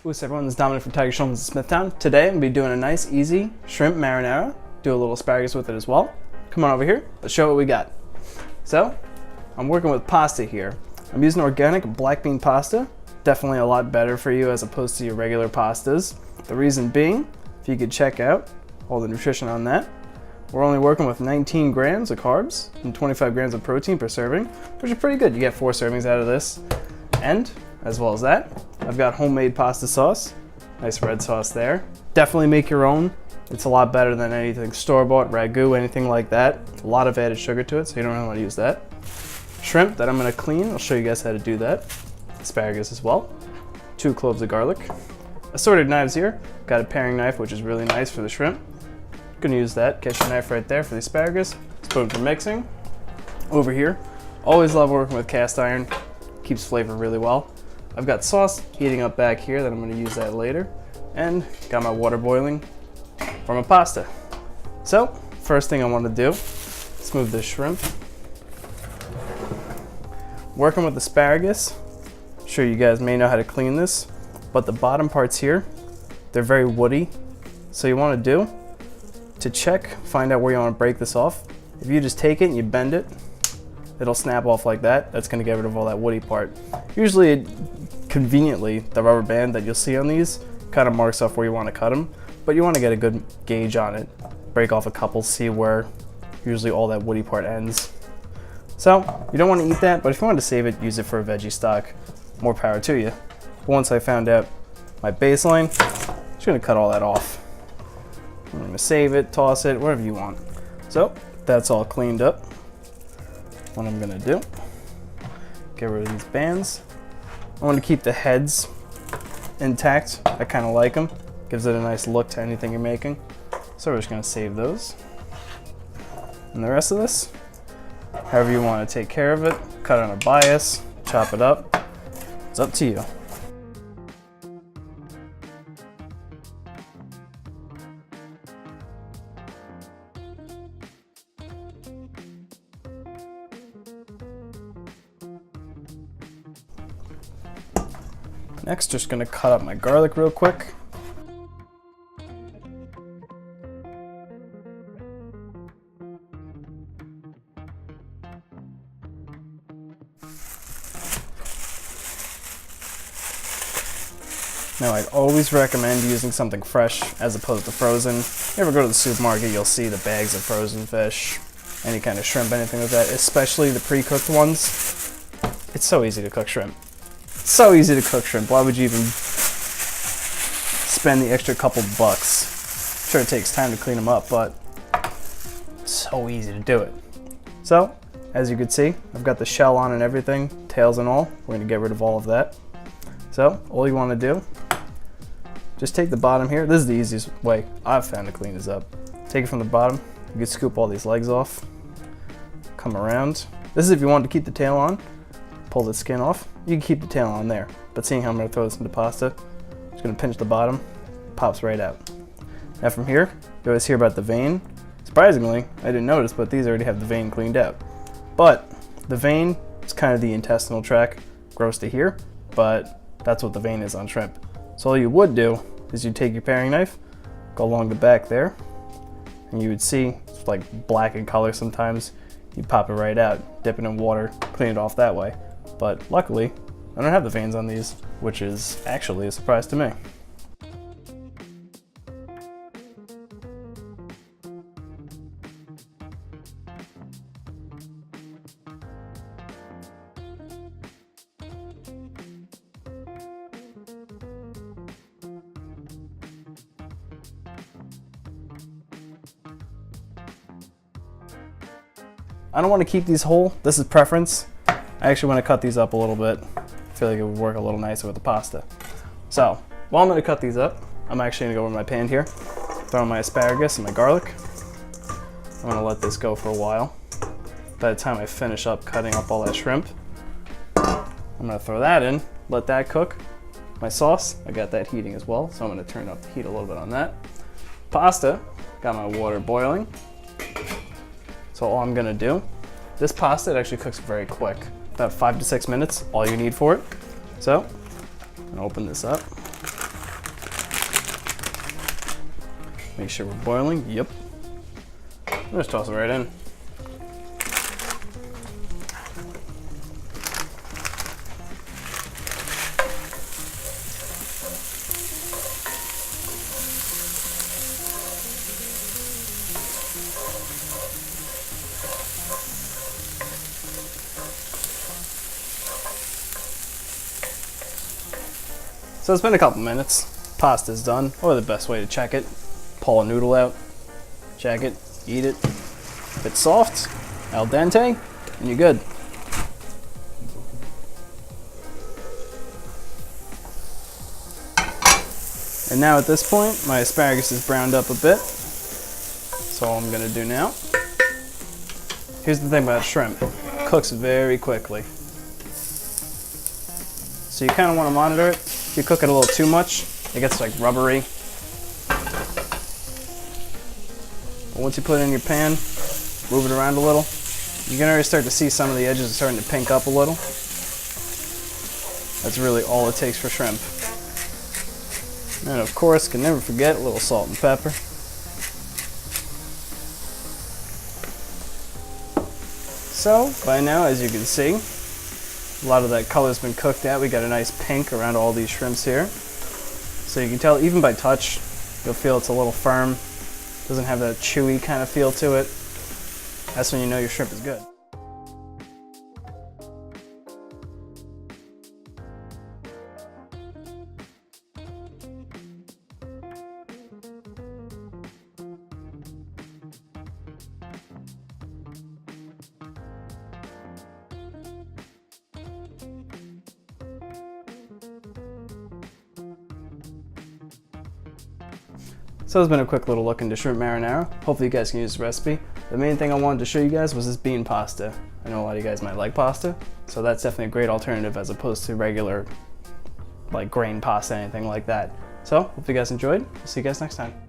What's everyone, this is Dominic from Tiger Showman's in Smithtown. Today I'm going to be doing a nice, easy shrimp marinara. Do a little asparagus with it as well. Come on over here, let's show what we got. So, I'm working with pasta here. I'm using organic black bean pasta. Definitely a lot better for you as opposed to your regular pastas. The reason being, if you could check out all the nutrition on that, we're only working with 19 grams of carbs and 25 grams of protein per serving, which is pretty good. You get 4 servings out of this. And, as well as that, I've got homemade pasta sauce. Nice red sauce there. Definitely make your own. It's a lot better than anything store-bought, ragu, anything like that. A lot of added sugar to it, so you don't really want to use that. Shrimp that I'm going to clean. I'll show you guys how to do that. Asparagus as well. 2 cloves of garlic. Assorted knives here. Got a paring knife, which is really nice for the shrimp. Gonna use that. Catch your knife right there for the asparagus. Spoon for mixing. Over here, always love working with cast iron. Keeps flavor really well. I've got sauce heating up back here that I'm gonna use that later. And got my water boiling for my pasta. So, first thing I wanna do, smooth this shrimp. Working with asparagus, I'm sure you guys may know how to clean this, but the bottom parts here, they're very woody. So you wanna do, to check, find out where you want to break this off. If you just take it and you bend it, it'll snap off like that. That's going to get rid of all that woody part. Usually, conveniently, the rubber band that you'll see on these kind of marks off where you want to cut them, but you want to get a good gauge on it. Break off a couple, see where usually all that woody part ends. So, you don't want to eat that, but if you want to save it, use it for a veggie stock. More power to you. But once I found out my baseline, I'm just going to cut all that off. I'm gonna save it, toss it, whatever you want. So that's all cleaned up. What I'm gonna do, get rid of these bands. I want to keep the heads intact. I kind of like them. Gives it a nice look to anything you're making. So we're just gonna save those. And the rest of this, however you want to take care of it, cut on a bias, chop it up. It's up to you. Next, just gonna cut up my garlic real quick. Now, I'd always recommend using something fresh as opposed to frozen. If you ever go to the supermarket, you'll see the bags of frozen fish, any kind of shrimp, anything like that, especially the pre-cooked ones. It's so easy to cook shrimp. So easy to cook shrimp. Why would you even spend the extra couple bucks? Sure, it takes time to clean them up, but it's so easy to do it. So, as you can see, I've got the shell on and everything, tails and all. We're gonna get rid of all of that. So, all you wanna do, just take the bottom here. This is the easiest way I've found to clean this up. Take it from the bottom. You can scoop all these legs off. Come around. This is if you want to keep the tail on. Pull the skin off. You can keep the tail on there, but seeing how I'm going to throw this into pasta, I'm just going to pinch the bottom, pops right out. Now from here, you always hear about the vein. Surprisingly, I didn't notice, but these already have the vein cleaned out. But the vein is kind of the intestinal tract, gross to hear, but that's what the vein is on shrimp. So all you would do is you take your paring knife, go along the back there, and you would see it's like black in color sometimes. You pop it right out, dip it in water, clean it off that way. But luckily, I don't have the veins on these, which is actually a surprise to me. I don't want to keep these whole. This is preference. I actually want to cut these up a little bit. I feel like it would work a little nicer with the pasta. So, while I'm going to cut these up, I'm actually going to go over my pan here, throw in my asparagus and my garlic. I'm going to let this go for a while. By the time I finish up cutting up all that shrimp, I'm going to throw that in, let that cook. My sauce, I got that heating as well, so I'm going to turn up the heat a little bit on that. Pasta, got my water boiling. So all I'm going to do, this pasta, it actually cooks very quick. About 5 to 6 minutes, all you need for it. So, I'm gonna open this up. Make sure we're boiling. Yep. Just toss it right in. So it's been a couple minutes. Pasta's done. Or the best way to check it, pull a noodle out, check it, eat it. If it's soft, al dente, and you're good. And now at this point, my asparagus is browned up a bit. That's all I'm gonna do now. Here's the thing about shrimp. It cooks very quickly. So you kind of want to monitor it. If you cook it a little too much, it gets like rubbery. But once you put it in your pan, move it around a little, you can already start to see some of the edges starting to pink up a little. That's really all it takes for shrimp. And of course, can never forget a little salt and pepper. So, by now, as you can see, a lot of that color's been cooked out. We got a nice pink around all these shrimps here. So you can tell even by touch, you'll feel it's a little firm. Doesn't have that chewy kind of feel to it. That's when you know your shrimp is good. So it's been a quick little look into shrimp marinara. Hopefully you guys can use the recipe. The main thing I wanted to show you guys was this bean pasta. I know a lot of you guys might like pasta, so that's definitely a great alternative as opposed to regular like grain pasta, anything like that. So hope you guys enjoyed. I'll see you guys next time.